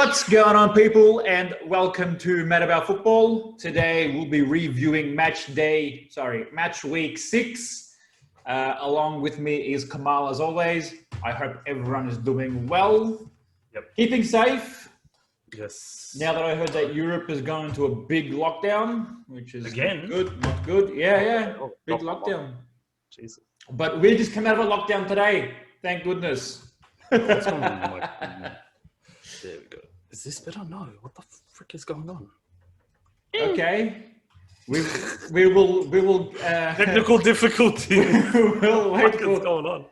What's going on, people, and welcome to Mad About Football. Today we'll be reviewing match week 6. Along with me is Kamal, as always. I hope everyone is doing well. Yep. Keeping safe. Yes. Now that I heard that Europe is going into a big lockdown, which is Again? not good. Yeah. Oh, Big lockdown. Jesus. But we just came out of a lockdown today. Thank goodness. What's going on? There we go. Is this better? No. What the frick is going on? Okay. We will Technical difficulty. we'll wait What the fuck for is going on?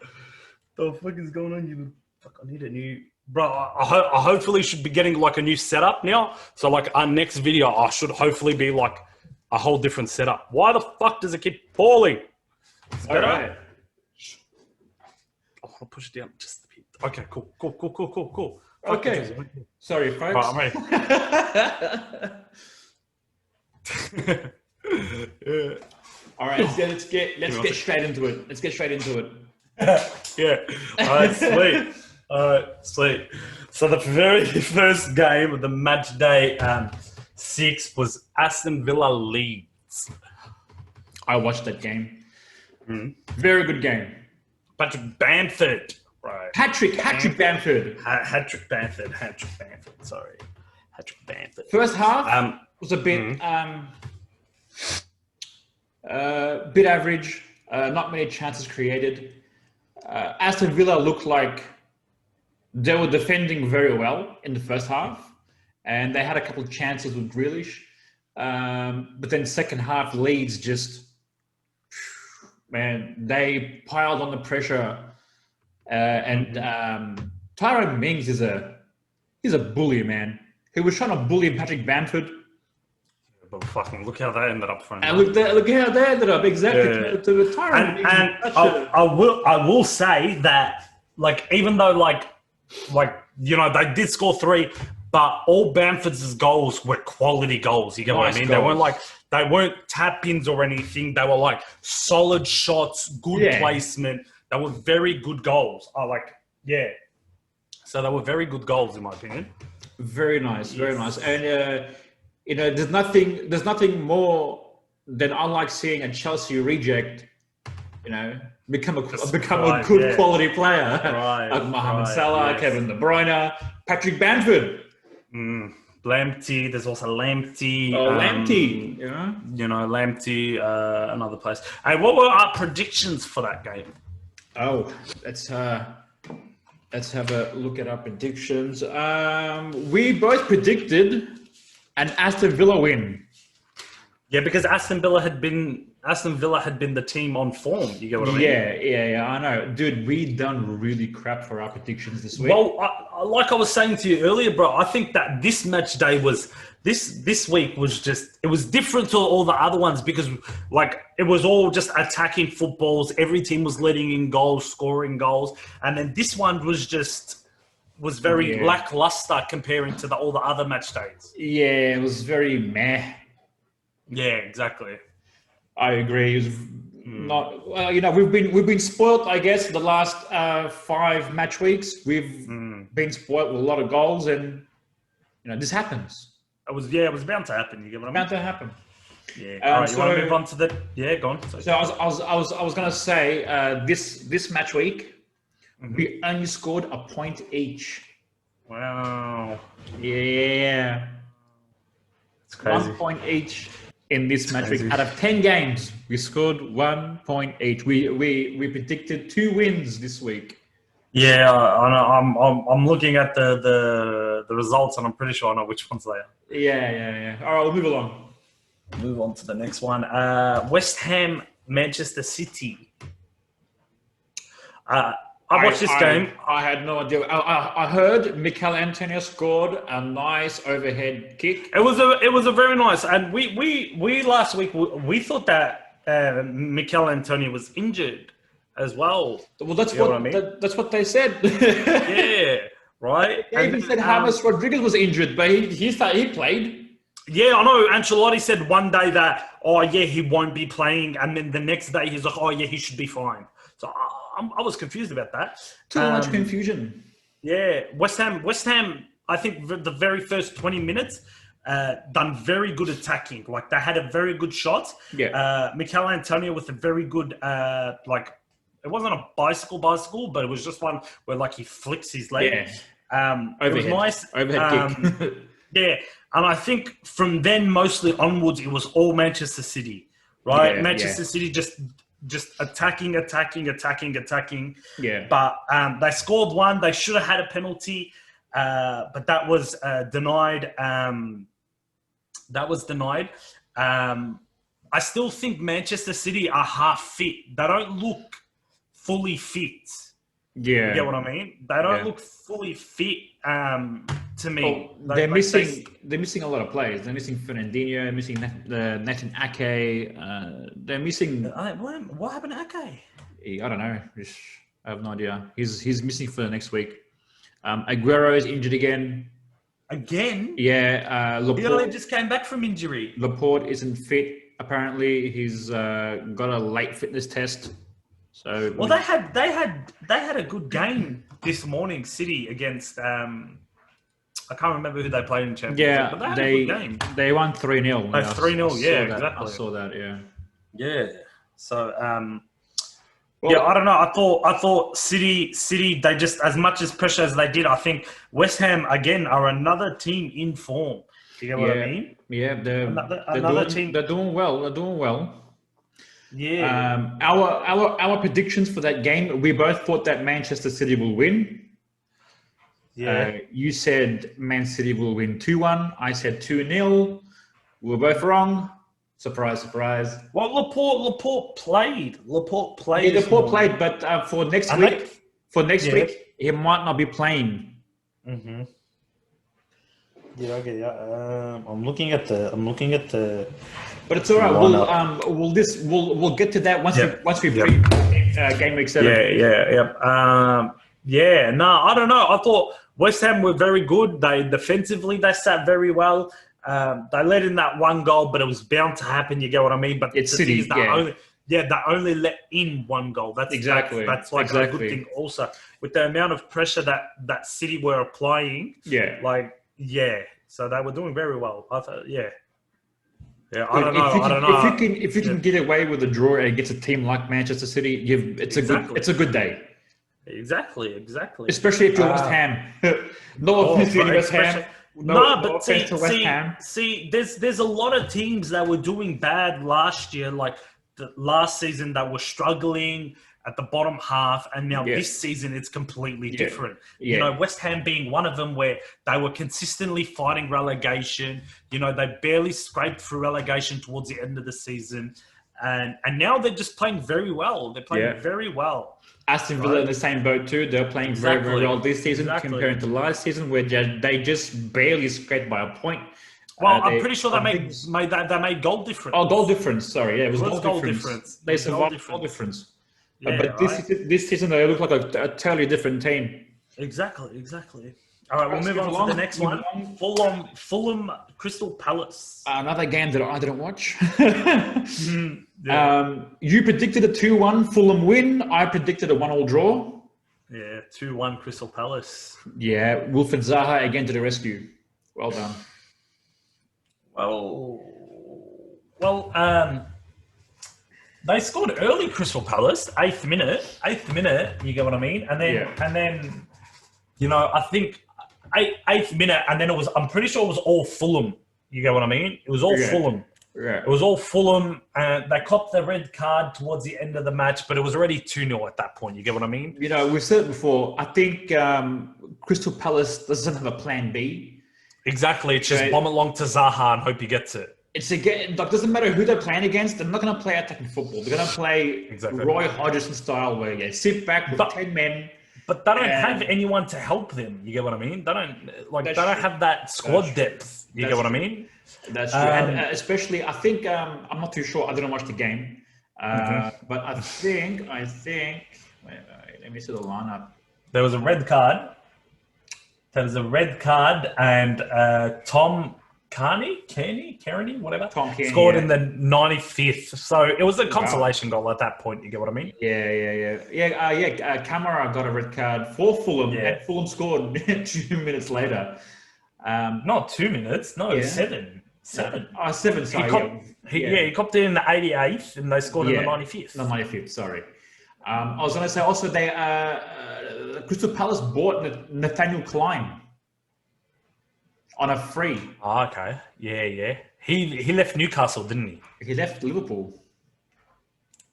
The fuck is going on? I need a new... Bro, I hopefully should be getting like a new setup now. So like our next video, I should hopefully be like a whole different setup. Why the fuck does it keep falling? It's better. All right. I want to push it down just a bit. Okay, cool. Okay. Sorry, folks. Right, I'm ready. Yeah. All right, let's get straight into it. Let's get straight into it. Yeah. All right, sweet. So the very first game of the match day 6 was Aston Villa Leeds. I watched that game. Very good game. Patrick Bamford. Right. Hatrick Bamford. Hatrick Bamford. Sorry. Hatrick Bamford. First half was a bit bit average. Not many chances created. Aston Villa looked like they were defending very well in the first half, and they had a couple of chances with Grealish. But then second half, Leeds just, man, they piled on the pressure. And Tyrone Mings he's a bully, man. He was trying to bully Patrick Bamford. But fucking look how they ended up front. And look how they ended up exactly to Tyrone Mings. And I will say that, like, even though like you know they did score 3, but all Bamford's goals were quality goals. You get what I mean? Goals. They weren't tap-ins or anything. They were like solid shots, good placement. They were very good goals. So they were very good goals, in my opinion. Very nice. And there's nothing more than I like seeing a Chelsea reject, become a good quality player. Like Mohamed Salah, Kevin De Bruyne, Patrick Bamford. Lamptey, there's also Lamptey. Lamptey, Lamptey, another place. Hey, what were our predictions for that game? Oh, let's have a look at our predictions. We both predicted an Aston Villa win. Yeah, because Aston Villa had been the team on form. You get what I mean? Yeah. I know, dude. We done really crap for our predictions this week. Well, like I was saying to you earlier, bro, I think that this match day was this week was just, it was different to all the other ones because like it was all just attacking footballs. Every team was letting in goals, scoring goals, and then this one was very lackluster comparing to all the other match days. Yeah, it was very meh. Yeah, exactly. I agree. It was not. We've been spoiled. I guess the last 5 match weeks we've been spoiled with a lot of goals, and this happens. It was bound to happen. You get what I mean? Bound to happen. Yeah. All right. You want to move on to the? Yeah, go on. So I was gonna say this match week we only scored a point each. Wow. Yeah. It's crazy. 1 point each in this match week. Out of 10 games, we scored 1 point each. We predicted 2 wins this week. Yeah, I'm looking at the results, and I'm pretty sure I know which ones they are. Yeah. All right, we'll move along. Move on to the next one. West Ham, Manchester City. I watched this game. I had no idea. I heard Mikel Antonio scored a nice overhead kick. It was a very nice, and we last week we thought that Mikel Antonio was injured as well. Well, that's what I mean? That's what they said. Yeah, right. They even said James Rodriguez was injured, but he played. Yeah, I know. Ancelotti said one day that, he won't be playing, and then the next day he's like, he should be fine. So I was confused about that. Too much confusion. Yeah, West Ham. I think the very first 20 minutes, done very good attacking. Like they had a very good shot. Yeah. Mikel Antonio with a very good, it wasn't a bicycle, but it was just one where like he flicks his leg. Yeah. It was nice. Overhead kick. Yeah, and I think from then mostly onwards, it was all Manchester City, right? Yeah, Manchester City just attacking. Yeah. But they scored one. They should have had a penalty, but that was denied. I still think Manchester City are half fit. They don't look fully fit. Yeah. You get what I mean? They don't look fully fit to me. Well, they're missing a lot of players. They're missing Fernandinho, missing Nathan Ake. They're missing. What happened to Ake? I don't know. I have no idea. He's missing for the next week. Aguero is injured again. Again? Yeah. Laporte just came back from injury. Laporte isn't fit. Apparently, he's got a late fitness test. So well, they had a good game this morning. City against I can't remember who they played in Champions League, but they had a good game. They won 3-0. 3-0. Yeah, exactly. I saw that. Yeah. Yeah. So I don't know. I thought City. They just as much as pressure as they did. I think West Ham again are another team in form. You get what I mean? Yeah, another team. They're doing well. Yeah. Our predictions for that game, we both thought that Manchester City will win. Yeah. You said Man City will win 2-1. I said 2-0. We were both wrong. Surprise, surprise. Well, Laporte played. Yeah, Laporte played, but for next week, he might not be playing. Mm-hmm. Yeah, okay. Yeah. I'm looking at the. But it's all right. We'll get to that once we break game week 7. Yeah. No, I don't know. I thought West Ham were very good. They defensively they sat very well. They let in that one goal, but it was bound to happen. You get what I mean? But it's City. They only let in one goal. That's like a good thing. Also, with the amount of pressure that City were applying. So they were doing very well. I thought, yeah. I don't know. If you can get away with a draw against a team like Manchester City, it's a good day. Exactly. Especially if you're West Ham. No offense to West Ham. See, there's a lot of teams that were doing bad last year, like the last season that were struggling at the bottom half, and now this season it's completely different. You know, West Ham being one of them, where they were consistently fighting relegation. You know, they barely scraped through relegation towards the end of the season, and now they're just playing very well. They're playing very well. Aston Villa in the same boat too. They're playing very, very well this season compared to last season, where they just barely scraped by a point. Well, I'm pretty sure they made goal difference. Oh, goal difference. Sorry, yeah, it was goal difference. They survived goal difference. But this season they look like a totally different team. Exactly. All right, we'll move on to the next one. Fulham, Crystal Palace. Another game that I didn't watch. You predicted a 2-1 Fulham win. I predicted a 1-1 draw. Yeah, 2-1 Crystal Palace. Yeah, Wilfried Zaha again to the rescue. Well done. Well, they scored early, Crystal Palace, 8th minute. You get what I mean? And then, you know, I think 8th minute, and then I'm pretty sure it was all Fulham. You get what I mean? It was all Fulham. Yeah. It was all Fulham, and they copped the red card towards the end of the match, but it was already 2-0 at that point. You get what I mean? You know, we've said it before. I think Crystal Palace doesn't have a plan B. Exactly. It's just bomb it along to Zaha and hope he gets it. It's again, like, doesn't matter who they're playing against. They're not going to play attacking football. They're going to play Roy Hodgson style, where you sit back with 10 men. But they don't have anyone to help them. You get what I mean? They don't have that squad depth. You get what I mean? That's true. And especially, I think I'm not too sure. I didn't watch the game, but I think. Wait, let me see the lineup. There was a red card. And Tom Kearney, whatever, Tom Kearney, scored in the 95th. So it was a consolation goal at that point. You get what I mean? Yeah. Camara got a red card for Fulham, and Fulham scored 2 minutes later. Not 2 minutes. No, Yeah. 7. 7. Oh, 7, He sorry. copped, he copped it in the 88th, and they scored in the 95th. The 95th, sorry. I was going to say also they Crystal Palace bought Nathaniel Klein on a free. Oh, okay. Yeah. He left Newcastle, didn't he? He left Liverpool.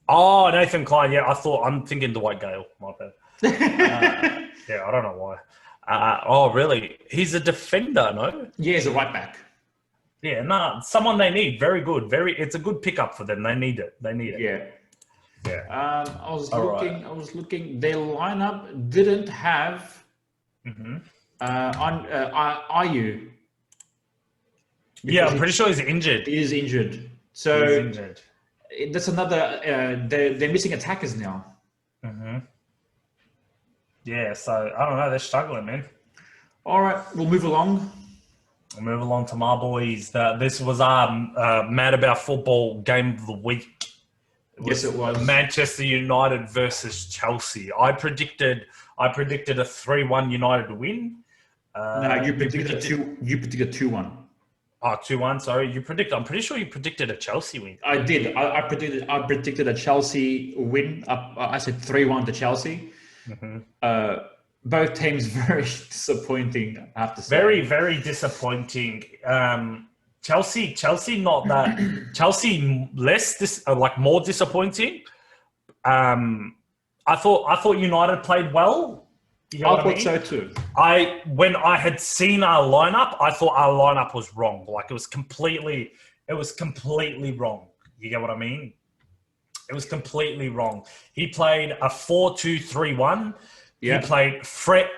Oh, Nathan Klein. Yeah, I'm thinking Dwight Gale. My bad. Yeah, I don't know why. Oh, really? He's a defender, no? Yeah, he's a right back. Yeah, someone they need. Very good. It's a good pickup for them. They need it. Yeah. I was All looking. Their lineup didn't have Ayew. Yeah, I'm pretty sure he's injured. He is injured. So that's another. They're missing attackers now. Yeah, so I don't know. They're struggling, man. All right, we'll move along. We'll move along to my boys. This was our Mad About Football game of the week. Yes, it was. Manchester United versus Chelsea. I predicted a 3-1 United win. No, you predicted a 2-1. Oh, 2-1, sorry. I'm pretty sure you predicted a Chelsea win. I did. I predicted a Chelsea win. I said 3-1 to Chelsea. Both teams very disappointing, I have to say. Very, very disappointing. Chelsea not that. Chelsea more disappointing. I thought United played well. You know I thought so too. When I had seen our lineup, I thought our lineup was wrong. Like it was completely wrong. You get what I mean? It was completely wrong. He played a 4-2-3-1. Yeah. He played Fred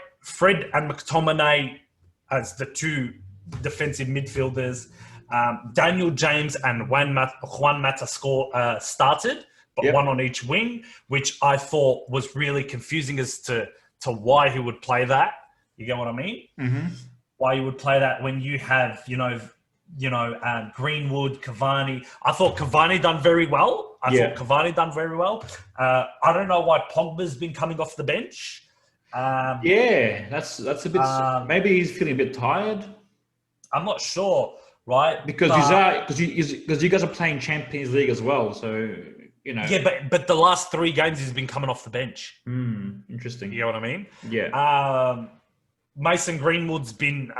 and McTominay as the two defensive midfielders. Daniel James and Juan Mata started, but one on each wing, which I thought was really confusing as to why he would play that. You get what I mean? Why you would play that when you have, Greenwood, Cavani. I thought Cavani done very well. I don't know why Pogba's been coming off the bench. That's a bit. Maybe he's feeling a bit tired. I'm not sure, right? Because you guys are playing Champions League as well, so you know. Yeah, but the last 3 games he's been coming off the bench. Interesting. You know what I mean? Yeah. Mason Greenwood's been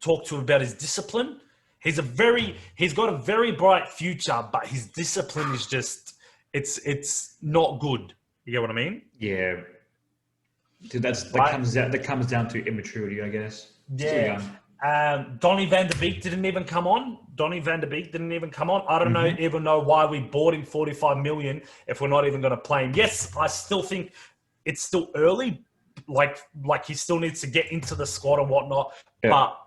talked to about his discipline. He's got a very bright future, but his discipline is just it's not good. You get what I mean? Yeah. Dude, that comes down to immaturity, I guess. Yeah. Donny van de Beek didn't even come on. I don't even know why we bought him 45 million if we're not even going to play him. Yes, I still think it's still early. Like he still needs to get into the squad and whatnot. Yeah. But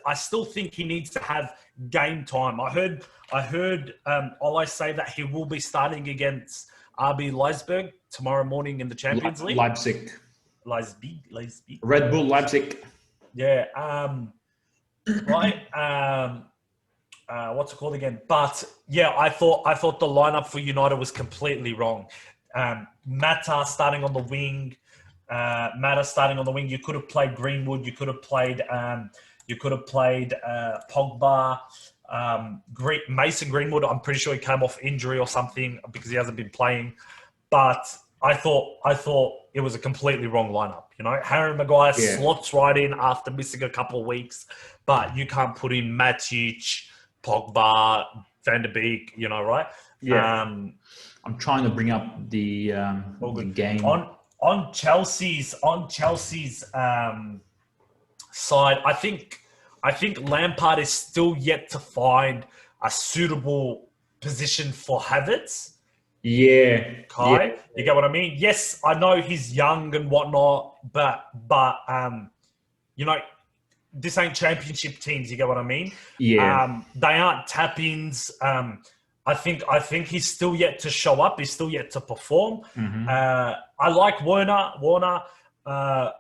I still think he needs to have game time. I heard Ole say that he will be starting against RB Leipzig tomorrow morning in the Champions League. Leipzig. Red Bull Leipzig. Yeah. Right. What's it called again? But yeah, I thought the lineup for United was completely wrong. Mata starting on the wing. You could have played Greenwood. You could have played Pogba. Mason Greenwood. I'm pretty sure he came off injury or something because he hasn't been playing. But I thought it was a completely wrong lineup. You know, Harry Maguire slots right in after missing a couple of weeks, but you can't put in Matic, Pogba, Van der Beek. You know, right? Yeah. I'm trying to bring up the game on Chelsea's side. I think Lampard is still yet to find a suitable position for Havertz. Yeah. Kai, yeah. You get what I mean? Yes, I know he's young and whatnot, but this ain't championship teams. You get what I mean? Yeah. They aren't tap-ins. I think he's still yet to show up. He's still yet to perform. I like Werner. I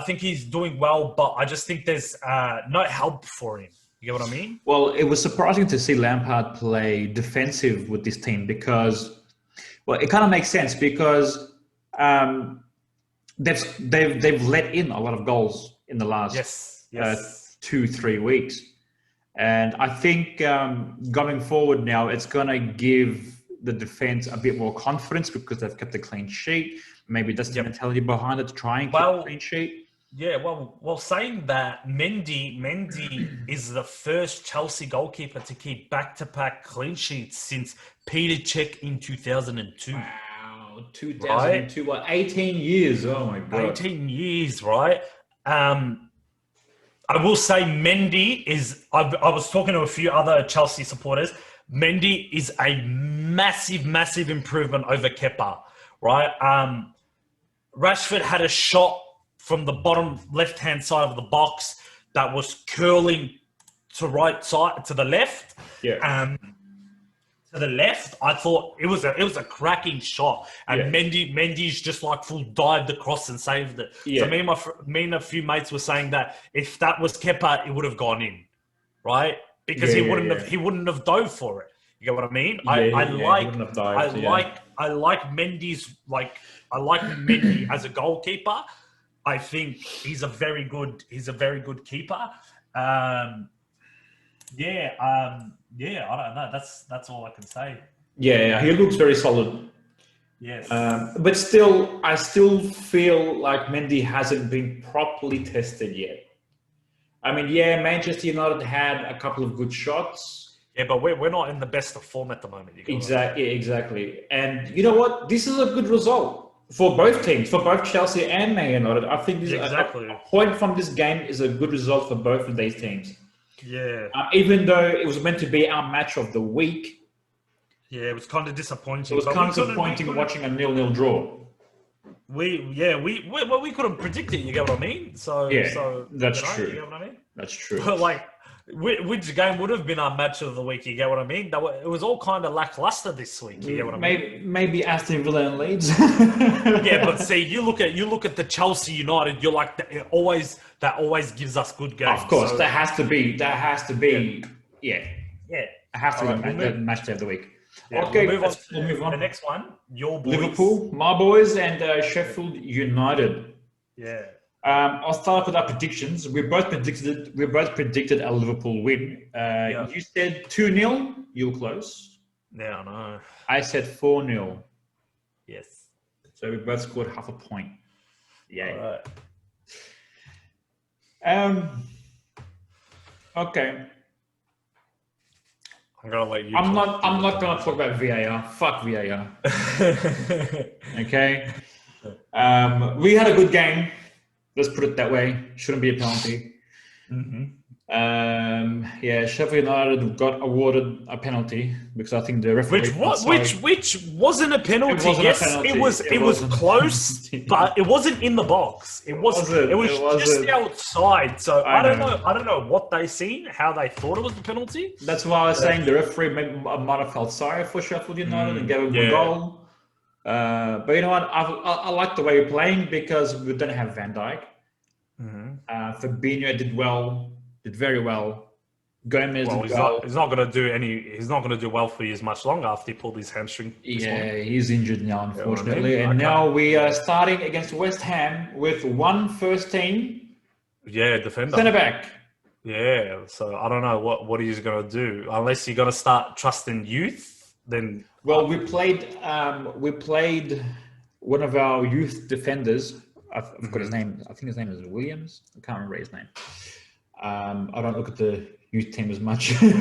think he's doing well, but I just think there's no help for him. You get what I mean? Well, it was surprising to see Lampard play defensive with this team because, well, it kind of makes sense because they've let in a lot of goals in the last 2-3 weeks. And I think going forward now, it's going to give the defense a bit more confidence because they've kept a clean sheet. Maybe that's the mentality behind it to try and keep a clean sheet. Yeah, well, saying that, Mendy is the first Chelsea goalkeeper to keep back-to-back clean sheets since Peter Cech in 2002. Wow, 2002, what, 18 years? Oh my God. 18 years, right? I will say Mendy is, I was talking to a few other Chelsea supporters, Mendy is a massive, massive improvement over Kepa, right? Rashford had a shot from the bottom left-hand side of the box that was curling to right side, to the left. Yeah. To the left, I thought it was a cracking shot, and Mendy's just like full dived across and saved it. Yeah. So me and a few mates were saying that if that was Kepa, it would have gone in, right? Because he wouldn't have dove for it. You get what I mean? I like Mendy's I like Mendy as a goalkeeper. I think he's a very good keeper. I don't know. That's all I can say. Yeah, he looks very solid. Yes. But still, I still feel like Mendy hasn't been properly tested yet. I mean, Manchester United had a couple of good shots. Yeah, but we're not in the best of form at the moment. Exactly. And you know what? This is a good result for both teams, for both Chelsea and Man United. I think a point from this game is a good result for both of these teams. Yeah. Even though it was meant to be our match of the week. Yeah, it was kind of disappointing. It was kind of disappointing watching a 0-0 draw. We couldn't predict it. You get what I mean? So that's true. You get what I mean? That's true. But which game would have been our match of the week? You get what I mean? It was all kind of lackluster this week. You get what I mean? Maybe Aston Villa and Leeds. Yeah, but see, you look at the Chelsea United. You're like that always gives us good games. Of course, that has to be. Yeah. It has to be the match of the week. Yeah, okay, we'll move on. The next one, your boys. Liverpool, my boys, and Sheffield United. Yeah. I'll start with our predictions. We both predicted a Liverpool win. You said 2-0. You were close. Yeah, I know. I said 4-0. Yes. So we both scored half a point. Yay. All right. Okay. I'm gonna let you. I'm not gonna talk about VAR. Fuck VAR. Okay. We had a good game. Let's put it that way. Shouldn't be a penalty. Mm-hmm. Sheffield United got awarded a penalty because I think the referee. Which wasn't a penalty. It was close, but it wasn't in the box. It was just outside. So I don't know what they seen, how they thought it was the penalty. That's why I was saying the referee might have felt sorry for Sheffield United and gave him a goal. But you know what? I like the way we're playing because we don't have Van Dijk. Mm-hmm. Fabinho did very well. Gomez did well. He's not going to do well for you as much longer after he pulled his hamstring. He's injured now, unfortunately. And now we are starting against West Ham with one first team. Yeah, defender. Centre back. Yeah, so I don't know what he's going to do unless you're going to start trusting youth. Then we played one of our youth defenders. I forgot his name. I think his name is Williams. I can't remember his name. I don't look at the youth team as much. He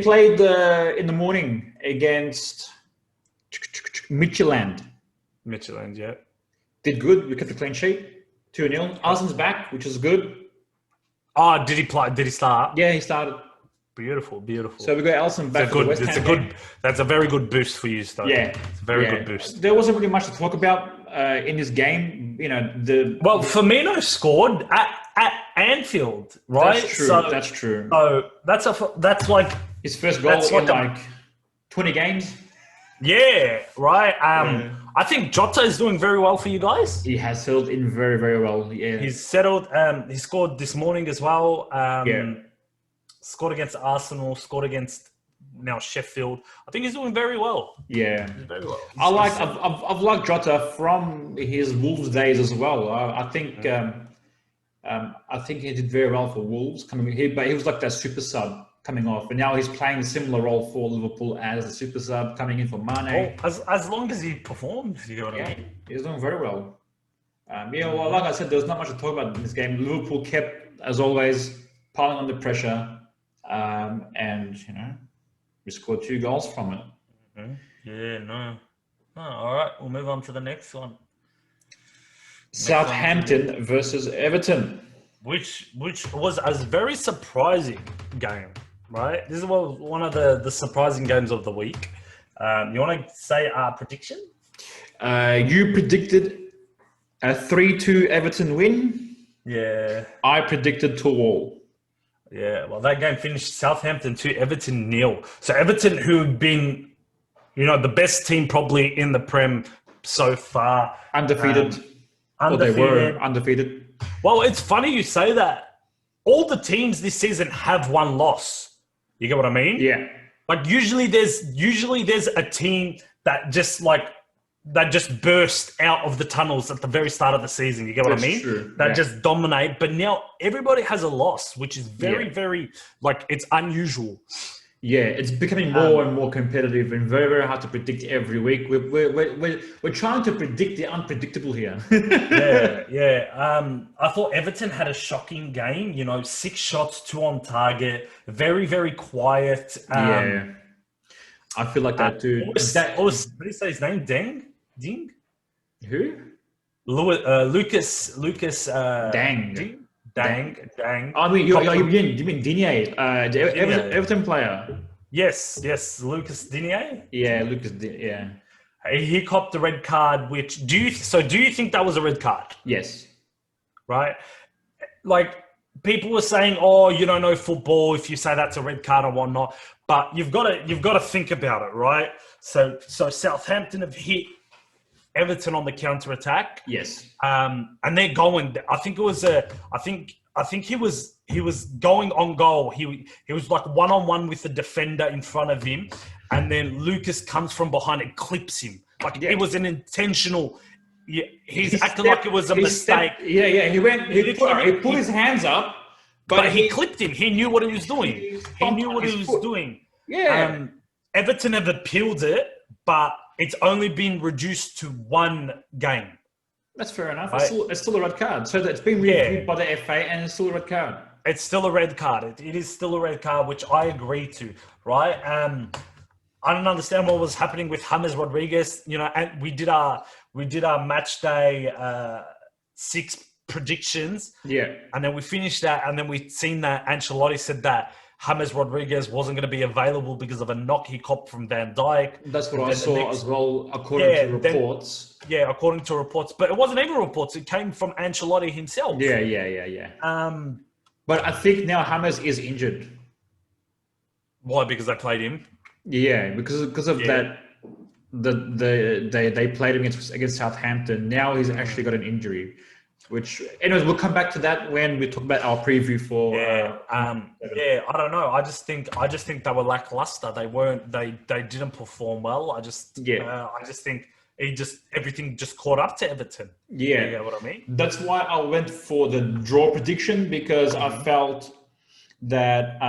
played in the morning against Midtjylland. Midtjylland, yeah. Did good. We kept the clean sheet. 2-0. Alisson's back, which is good. Oh, did he play? Did he start? Yeah, he started. Beautiful. So we got Alisson back. That's a very good boost for you, Stoke. Yeah, it's a very good boost. There wasn't really much to talk about in this game. You know, Firmino scored at Anfield, right? That's true. So that's like his first goal in 20 games. Yeah, right. I think Jota is doing very well for you guys. He has settled in very, very well. Yeah, he's settled. He scored this morning as well. Scored against Arsenal, scored against now Sheffield. I think he's doing very well. Yeah, he's very well. I've liked Jota from his Wolves days as well. I think I think he did very well for Wolves coming here, but he was like that super sub coming off, and now he's playing a similar role for Liverpool as a super sub coming in for Mane. Well, as long as he performs, you know what I mean? He's doing very well. Well, like I said, there was not much to talk about in this game. Liverpool kept, as always, piling under pressure, and we scored 2 goals from it. Mm-hmm. Yeah, no. Oh, all right, we'll move on to the next one. Southampton versus Everton. Which was a very surprising game, right? This is one of the surprising games of the week. You want to say our prediction? You predicted a 3-2 Everton win. Yeah. I predicted 2-2. Yeah, well, that game finished Southampton 2, Everton 0. So Everton, who've been, the best team probably in the Prem so far. Undefeated. They were undefeated. Well, it's funny you say that. All the teams this season have one loss. You get what I mean? Yeah. Like usually there's a team that just burst out of the tunnels at the very start of the season. You get what I mean? True. That just dominate. But now everybody has a loss, which is very, very it's unusual. Yeah, it's becoming more and more competitive and very, very hard to predict every week. We're trying to predict the unpredictable here. I thought Everton had a shocking game. 6 shots, 2 on target. Very, very quiet. I feel like that too. What did he say his name? Ding? Who? Lucas. Dang. Dang. I mean, you mean Digne, the Everton player? Yes, Lucas Digne. Yeah, Lucas Digne. Yeah. He copped the red card. Do you think that was a red card? Yes. Right. Like people were saying, "Oh, you don't know football if you say that's a red card or whatnot." But you've got to think about it, right? So Southampton have hit Everton on the counter attack. Yes. And they're going. I think he was going on goal. He was like 1-on-1 with the defender in front of him, and then Lucas comes from behind and clips him. It was an intentional. Yeah, he's acting like it was a mistake. He put his hands up, but he clipped him. He knew what he was doing. He knew what he was doing. Yeah. Everton have appealed it, but it's only been reduced to 1 game. That's fair enough. Right? It's still a red card. So it's been reviewed by the FA and it's still a red card. It's still a red card. It is still a red card, which I agree to, right? I don't understand what was happening with James Rodriguez. And we did our match day 6 predictions. Yeah. And then we finished that, and then we seen that Ancelotti said that James Rodriguez wasn't going to be available because of a knock he copped from Van Dijk. That's what I saw as well, according to reports. According to reports. But it wasn't even reports. It came from Ancelotti himself. Yeah. But I think now James is injured. Why? Because they played him? Yeah, because of that. They played him against Southampton. Now he's actually got an injury. Which, anyways, we'll come back to that when we talk about our preview for. I don't know. I just think they were lackluster. They didn't perform well. I just think everything just caught up to Everton. Yeah, you know what I mean. That's why I went for the draw prediction because I felt that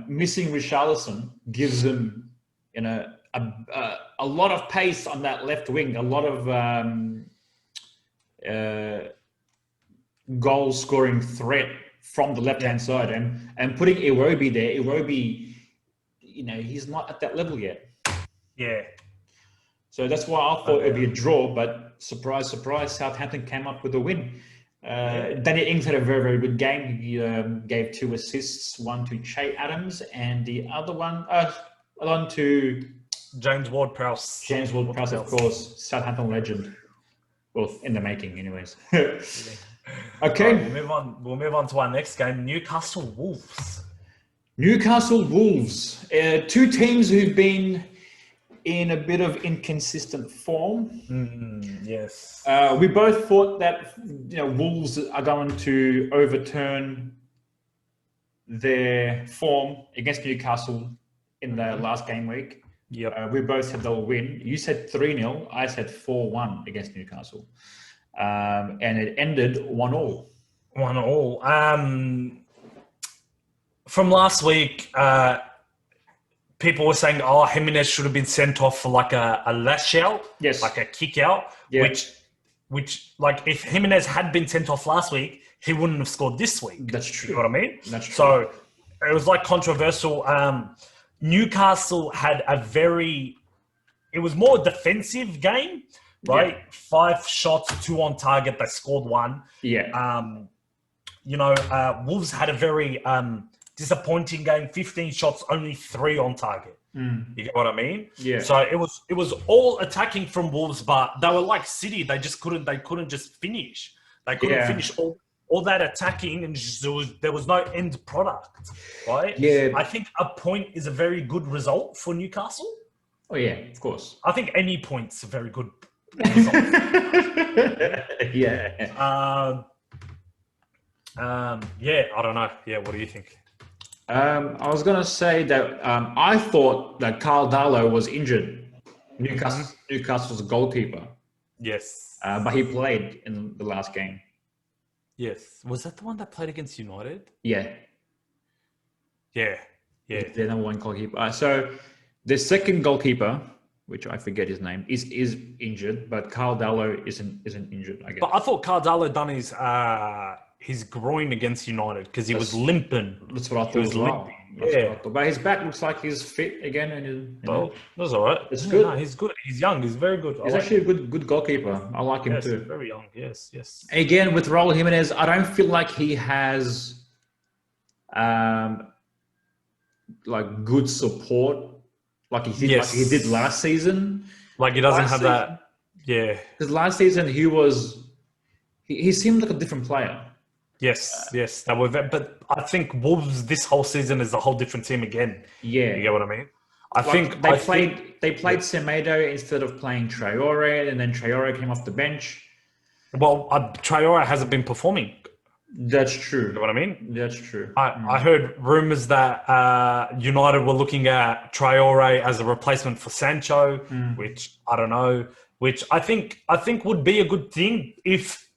missing Richarlison gives them, a lot of pace on that left wing, a lot of goal scoring threat from the left hand side, and putting Iwobi there. Iwobi, he's not at that level yet. Yeah. So that's why I thought it'd be a draw, but surprise, Southampton came up with a win. Danny Ings had a very, very good game. He gave 2 assists, one to Che Adams, and the other one to James Ward-Prowse. James Ward-Prowse, of course, Southampton legend. Well, in the making, anyways. Okay. Right, we'll move on to our next game, Newcastle Wolves. Newcastle Wolves, 2 teams who've been in a bit of inconsistent form. Yes. We both thought that Wolves are going to overturn their form against Newcastle in the last game week. Yep. We both said they'll win. You said 3-0. I said 4-1 against Newcastle. And it ended 1-1. 1-1. From last week, people were saying, "Oh, Jimenez should have been sent off for like a lash out, Yes. like a kick out." Yeah. Which, like, if Jimenez had been sent off last week, he wouldn't have scored this week. That's true. You know what I mean? That's true. So it was like controversial. Newcastle had it was more defensive game, right? Yeah. 5 shots, 2 on target. They scored 1. Yeah. Wolves had a very disappointing game. 15 shots, only 3 on target. You get what I mean? Yeah. So it was all attacking from Wolves, but they were like City. They couldn't just finish. They couldn't finish all that attacking, and there was no end product, right? Yeah. I think a point is a very good result for Newcastle. Oh yeah, of course. I think any point's a very good result. Yeah. I don't know. Yeah, what do you think? I was gonna say that I thought that Carl Darlow was injured, Newcastle's goalkeeper. Yes. But he played in the last game. Yes. Was that the one that played against United? Yeah. Yeah. Yeah. The number 1 goalkeeper. So the second goalkeeper, which I forget his name, is injured, but Carl Darlow isn't injured, I guess. But I thought Carl Darlow done his groin against United because he was limping. That's what I thought. He was limping. Yeah. But his back looks like he's fit again, and that's all right. It's good. No, he's good. He's young. He's very good. He's actually a good goalkeeper. I like him too. Very young. Yes. Again, with Raul Jimenez, I don't feel like he has like good support like he did last season. Like he doesn't have that. Yeah. Because last season he seemed like a different player. Yes. But I think Wolves this whole season is a whole different team again. Yeah. You get what I mean? I think they played Semedo instead of playing Traore, and then Traore came off the bench. Well, Traore hasn't been performing. That's true. You know what I mean? That's true. I heard rumors that United were looking at Traore as a replacement for Sancho, which I don't know. Which I think would be a good thing if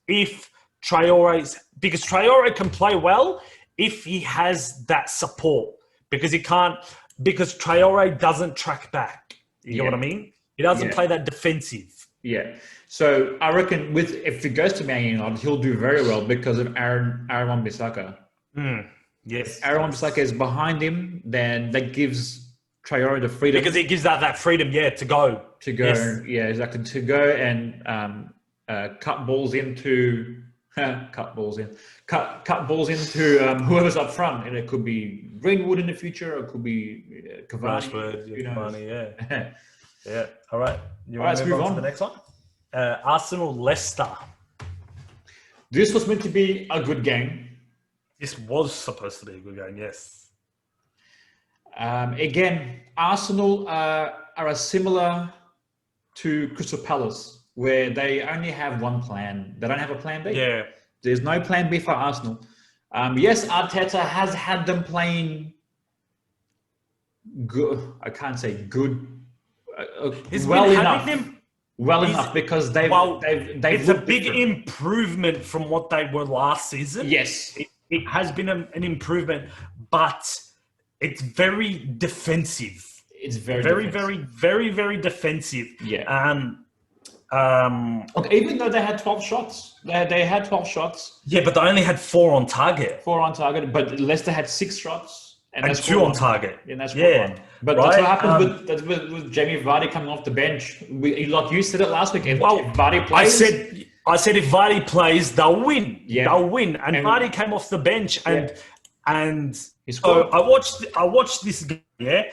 Traore's, because Traore can play well if he has that support, because Traore doesn't track back. You know what I mean? He doesn't play that defensive. Yeah. So I reckon if he goes to Man United, he'll do very well because of Aaron Wan-Bissaka. Yes. If Aaron Wan-Bissaka is behind him, then that gives Traore the freedom. Because it gives that freedom, to go. To go, yes. Exactly. To go and cut balls into whoever's up front, and it could be Greenwood in the future, or it could be Cavani. Rashford, yeah. All right. You want let's to move on to the next one? Arsenal Leicester. This was meant to be a good game. This was supposed to be a good game, yes. Again, Arsenal are similar to Crystal Palace, where they only have one plan. They don't have a plan B. Yeah. There's no plan B for Arsenal. Yes, Arteta has had them playing good. I can't say good. Well enough because they've it's a big improvement from what they were last season. Yes, it has been an improvement, but it's very defensive. It's very defensive. Yeah. Okay, even though they had 12 shots, they had 12 shots. Yeah, but they only had 4 on target. 4 on target, but Leicester had 6 shots. And 2 on target. And that's one. But that's what happened with Jamie Vardy coming off the bench. Like you said it last week. If Vardy plays, I said if Vardy plays, they'll win. Yeah. They'll win. And Vardy came off the bench, and so I watched this game. Yeah.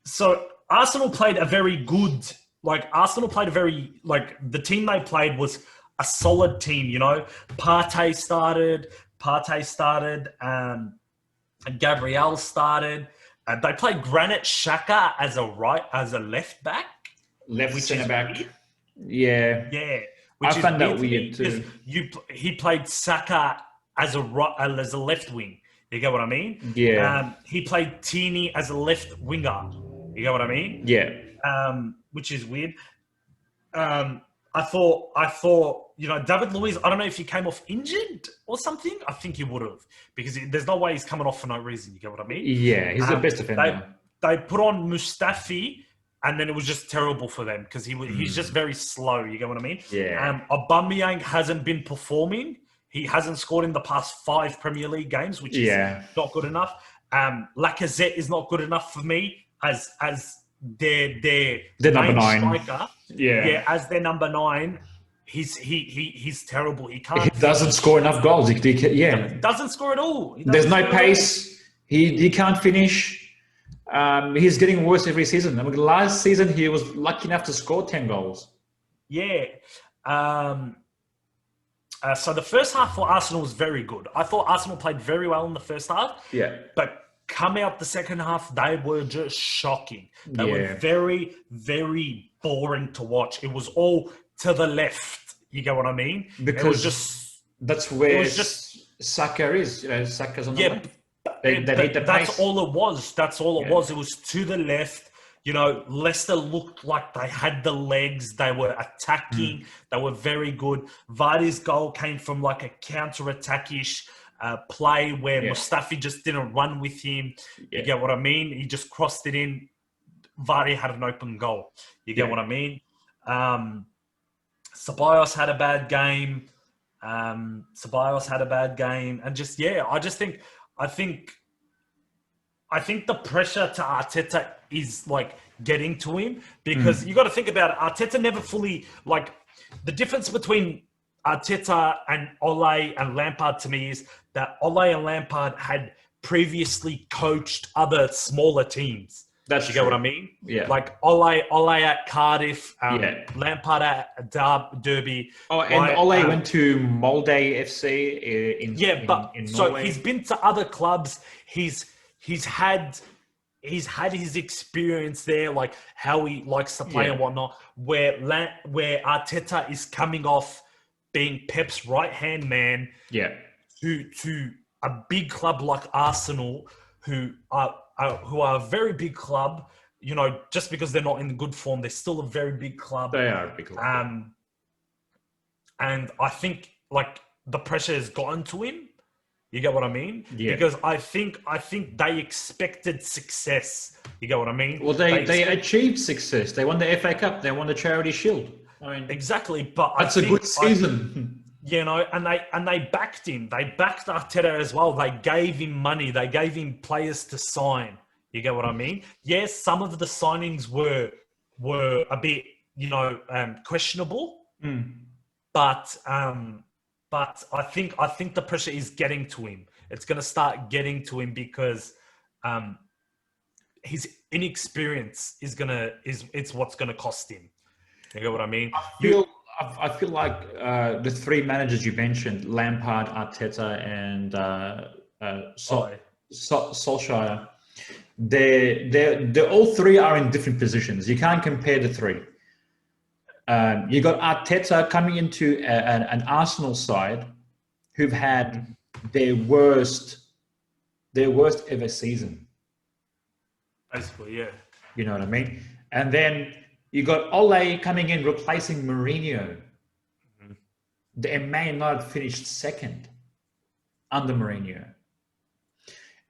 So Arsenal played a very good. The team they played was a solid team. You know, Partey started. Gabriel started. They played Granit Xhaka as a left back, centre back. Weird. Yeah. Which I found that weird too. He played Saka as a left wing. You get what I mean? Yeah. He played Tierney as a left winger. You get what I mean? Yeah. Which is weird. thought, David Luiz, I don't know if he came off injured or something. I think he would have, because there's no way he's coming off for no reason. You get what I mean? Yeah, he's the best defender. They put on Mustafi, and then it was just terrible for them because he's just very slow. You get what I mean? Yeah. Aubameyang hasn't been performing. He hasn't scored in the past 5 Premier League games, which is not good enough. Lacazette is not good enough for me as their number 9 striker. Yeah, as their number 9, he's terrible. He doesn't score enough goals. He doesn't score at all. There's no pace. He can't finish. He's getting worse every season. I mean, last season he was lucky enough to score 10 goals. Yeah. So the first half for Arsenal was very good. I thought Arsenal played very well in the first half. Yeah. But come out the second half, they were just shocking. They were very, very boring to watch. It was all to the left. You get what I mean? Because it was just, that's where Saka is. Saka's on the left. They need the pace. That's all it was. That's all it was. It was to the left. Leicester looked like they had the legs. They were attacking. They were very good. Vardy's goal came from like a counter-attack-ish play where Mustafi just didn't run with him. You get what I mean? He just crossed it in. Vardy had an open goal. You get what I mean? Ceballos had a bad game. And just, I think the pressure to Arteta is like getting to him, because you got to think about it. Arteta never fully, the difference between Arteta and Ole and Lampard to me is that Ole and Lampard had previously coached other smaller teams. You get what I mean? Yeah. Like Ole at Cardiff, Lampard at Derby. Oh, and Ole went to Molde FC in Norway. So he's been to other clubs. He's had his experience there, like how he likes to play and whatnot. Where Arteta is coming off being Pep's right-hand man, to a big club like Arsenal, who are a very big club. Just because they're not in good form, they're still a very big club. They are a big club. And I think the pressure has gotten to him. You get what I mean? Yeah. Because I think they expected success. You get what I mean? Well, they achieved success. They won the FA Cup. They won the Charity Shield. I mean, exactly. But that's a good season. And they backed him. They backed Arteta as well. They gave him money. They gave him players to sign. You get what I mean? Yes, some of the signings were a bit, questionable. But I think the pressure is getting to him. It's going to start getting to him because his inexperience is what's going to cost him. You get what I mean? I feel like the 3 managers you mentioned, Lampard, Arteta, and Solskjaer, they're all 3 are in different positions. You can't compare the 3. You got Arteta coming into an Arsenal side who've had their worst ever season. Basically, yeah. You know what I mean? And then you got Ole coming in replacing Mourinho. They may not have finished second under Mourinho.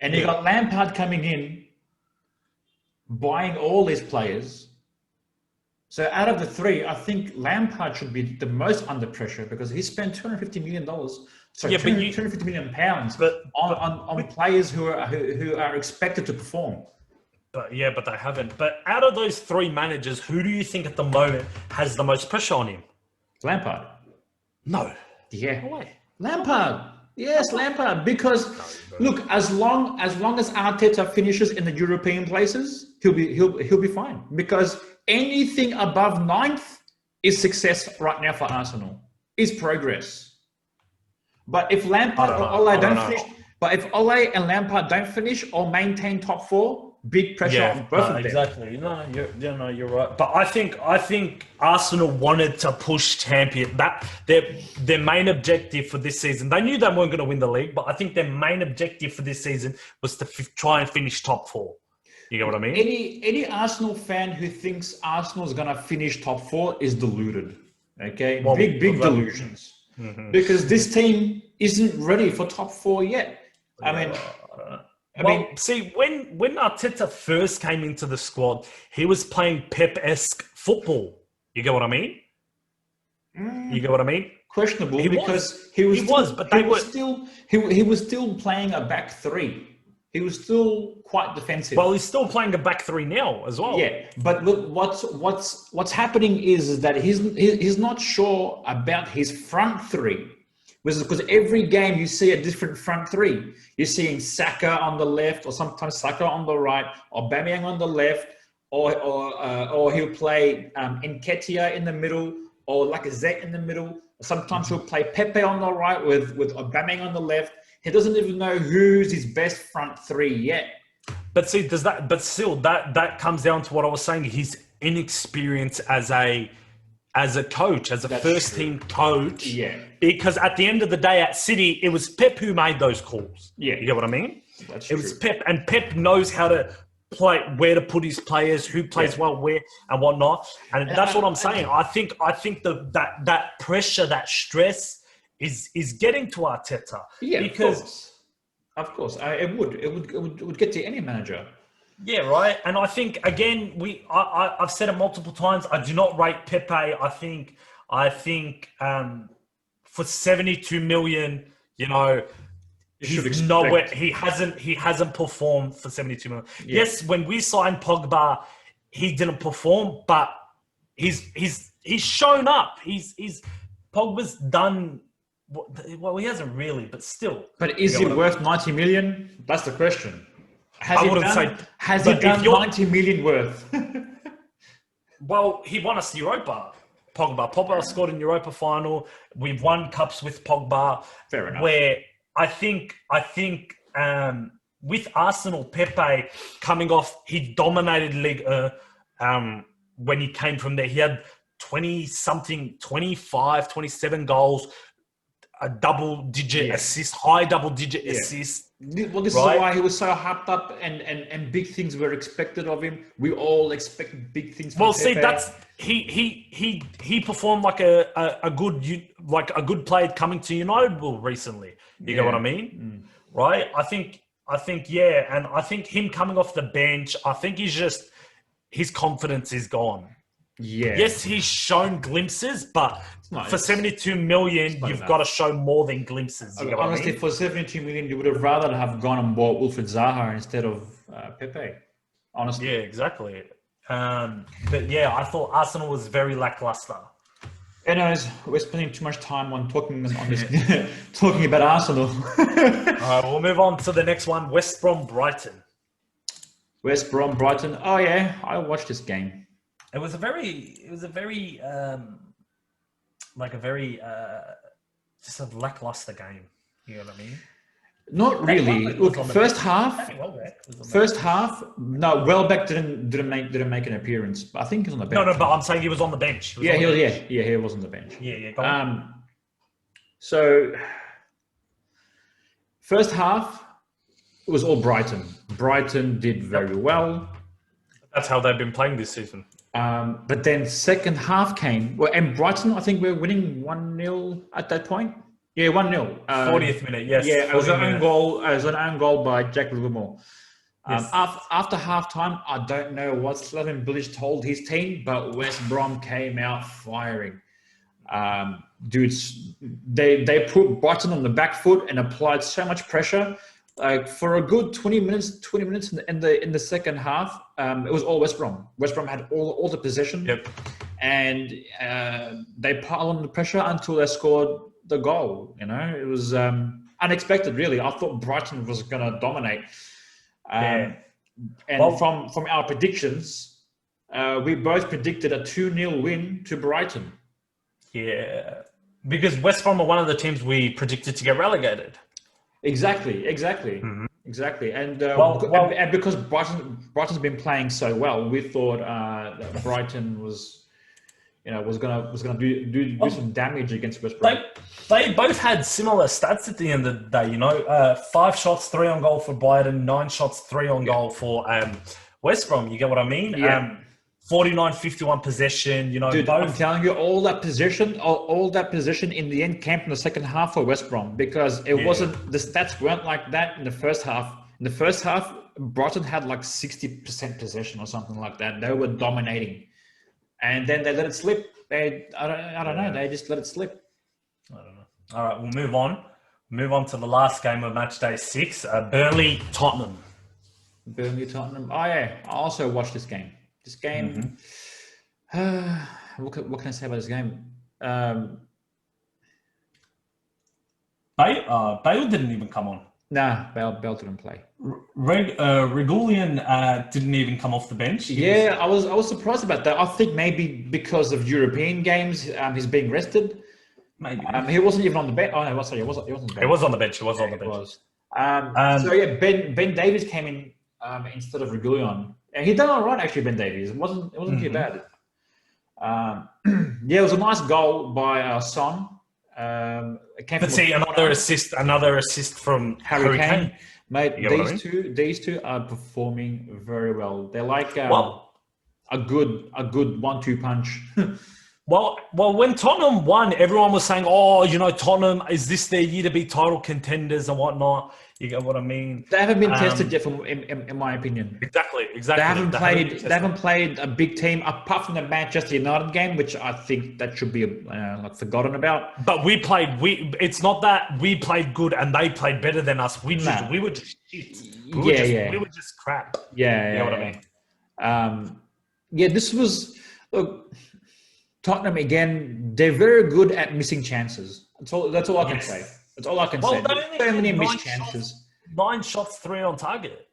And you got Lampard coming in, buying all these players. So out of the 3, I think Lampard should be the most under pressure because he spent $250 million. Sorry, £250 million on players who are expected to perform. But they haven't. But out of those 3 managers, who do you think at the moment has the most pressure on him? Lampard. No. Yeah. No way. Lampard. Yes, Lampard. Because look, as long as Arteta finishes in the European places, he'll be fine. Because anything above 9th is success right now for Arsenal. Is progress. But if Lampard or Ole don't finish, if Ole and Lampard don't finish or maintain top 4, big pressure on both of them. Exactly. You're right. But I think Arsenal wanted to push champion. That their main objective for this season. They knew they weren't going to win the league, but I think their main objective for this season was to try and finish top 4. You get what I mean? Any Arsenal fan who thinks Arsenal is going to finish top 4 is deluded. Okay, Well, big delusions. Because this team isn't ready for top 4 yet. I mean, see, when Arteta first came into the squad, he was playing Pep-esque football. You get what I mean? You get what I mean? Questionable He because he was still playing a back 3. He was still quite defensive. Well, he's still playing a back 3 now as well. Yeah, but look, what's happening is that he's not sure about his front 3, because every game you see a different front 3. You're seeing Saka on the left, or sometimes Saka on the right, or Aubameyang on the left, or he'll play Nketiah in the middle, or Lacazette in the middle. Sometimes he'll play Pepe on the right with Aubameyang on the left. He doesn't even know who's his best front 3 yet. But see, that comes down to what I was saying. His inexperience as a coach, as a first team coach. Yeah. Because at the end of the day at City, it was Pep who made those calls. Yeah. You get what I mean? That's true. It was Pep, and Pep knows how to play, where to put his players, who plays well where and whatnot. And that's what I'm saying. I think that pressure, that stress is getting to Arteta. Yeah, because of course. It would get to any manager. Yeah, right. And I think again, I've said it multiple times. I do not rate Pepe. I think for 72 million, he's nowhere. He hasn't performed for 72 million. Yeah. Yes, when we signed Pogba, he didn't perform, but he's shown up. Pogba's done. Well, he hasn't really, but still. But is he worth 90 million? That's the question. Has he done 90 million worth? Well, he won us Europa. Pogba scored in Europa final. We've won cups with Pogba. Fair enough. Where I think with Arsenal, Pepe coming off, he dominated Ligue 1 when he came from there. He had 20-something, 25, 27 goals, a double-digit assist, high double-digit assist. Well, this is why he was so hyped up, and big things were expected of him. We all expect big things from Pepe. That's he performed like a good player coming to United recently. You get what I mean? Right? I think and I think him coming off the bench, I think his confidence is gone. Yeah. Yes, he's shown glimpses, but for 72 million, you've got to show more than glimpses. Honestly, for 72 million, you would have rather have gone and bought Wilfried Zaha instead of Pepe. Honestly. Yeah, exactly. But yeah, I thought Arsenal was very lackluster. Anyways, we're spending too much time on talking about Arsenal. All right, we'll move on to the next one: West Brom Brighton. West Brom Brighton. Oh yeah, I watched this game. It was a very just a lackluster game. You know what I mean? Not really. Look, first half. No, Welbeck didn't make an appearance. I think he was on the bench. No, but I'm saying he was on the bench. He was on the bench. Yeah. Go on. So first half, it was all Brighton. Brighton did very well. That's how they've been playing this season. But then second half came, and Brighton, I think we're winning 1-0 at that point. Yeah, 1-0. 40th minute, yes. Yeah, it was an own goal. It was an own goal by Jack Livermore. Yes. After half time, I don't know what Slaven Bilic told his team, but West Brom came out firing. Dudes, they put Brighton on the back foot and applied so much pressure. Like for a good 20 minutes in the second half, it was all West Brom. West Brom had all the possession, and they piled on the pressure until they scored the goal. It was unexpected, really. I thought Brighton was going to dominate, and from our predictions, we both predicted a 2-0 win to Brighton. Yeah, because West Brom are one of the teams we predicted to get relegated. Exactly, Mm-hmm. exactly, and because Brighton's been playing so well, we thought that Brighton was gonna do some damage against West Brom. They both had similar stats at the end of the day. 5 shots, 3 on goal for Brighton, 9 shots, 3 on goal for West Brom. You get what I mean? Yeah. 49-51 possession. You know, Dude, I'm both. telling you, all that position in the end came from the second half for West Brom because it wasn't, the stats weren't like that in the first half. In the first half, Brighton had like 60% possession or something like that. They were dominating. And then they let it slip. I don't know. They just let it slip. I don't know. All right, we'll move on. Move on to the last game of match day 6, Burnley Tottenham. Burnley Tottenham. Oh yeah, I also watched this game. This game. What can I say about this game? Bale didn't even come on. Nah, Bale didn't play. Regulian didn't even come off the bench. I was surprised about that. I think maybe because of European games, he's being rested. Maybe he wasn't even on the bench. Oh no, sorry, he wasn't. He was on the bench. He was on the bench. So yeah, Ben Davies came in instead of Regulion, and he done all right actually. Ben Davies, it wasn't too bad. It was a nice goal by Son. But see, another assist from Harry Kane. Mate, these two are performing very well. They're like a good 1-2 punch. Well, when Tottenham won, everyone was saying, "Oh, you know, Tottenham, is this their year to be title contenders and whatnot?" You get what I mean? They haven't been tested yet, in my opinion. Exactly. They haven't played a big team apart from the Manchester United game, which I think that should be like forgotten about. But it's not that we played good and they played better than us. We were just shit. We were just crap. You know what I mean? This was look. Tottenham again. They're very good at missing chances. That's all I can say. That's all I can say. So many missed chances. 9 shots, 3 on target.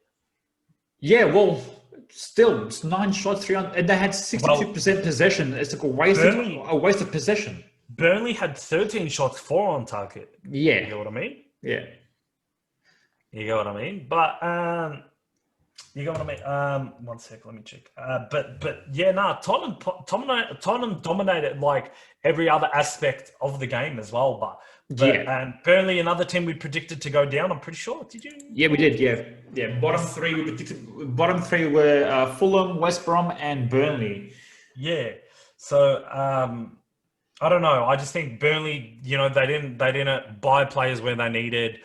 Yeah, well, still, it's 9 shots, 3 on, and they had 62% possession. It's like a waste of possession. Burnley had 13 shots, 4 on target. Yeah, you know what I mean. Yeah, you know what I mean. But you know what I mean. 1 sec, let me check. But yeah, Tottenham dominated like every other aspect of the game as well. But and Burnley, another team we predicted to go down. I'm pretty sure. Did you? Yeah, we did. Yeah. Bottom three we predicted. Bottom 3 were Fulham, West Brom, and Burnley. Yeah. So I don't know. I just think Burnley. You know, they didn't buy players where they needed.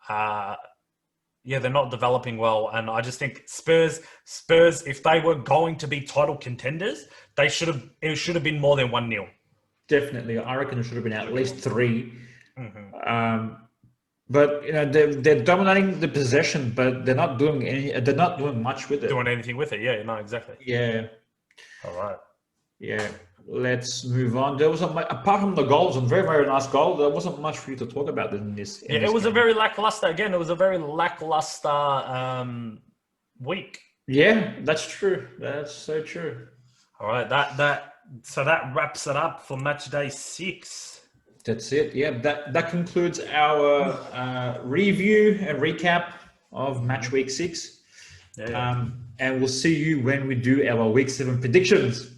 They're not developing well, and I just think Spurs, if they were going to be title contenders, it should have been more than 1-0. Definitely, I reckon it should have been at least 3. But you know they're dominating the possession, but they're not doing much with it. Doing anything with it? Yeah, no, exactly. Yeah. All right. Yeah. Let's move on. There wasn't apart from the goals, a very, very nice goal. There wasn't much for you to talk about in this. It was a very lackluster. Again, it was a very lackluster week. Yeah, that's true. That's so true. All right, so that wraps it up for match day 6. That's it. Yeah, that concludes our review and recap of match week 6. Yeah. And we'll see you when we do our week 7 predictions.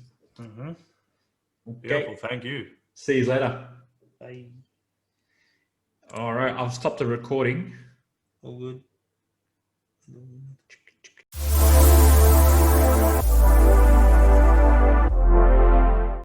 Beautiful. Thank you. See you later. Bye. All right. I'll stop the recording. All good.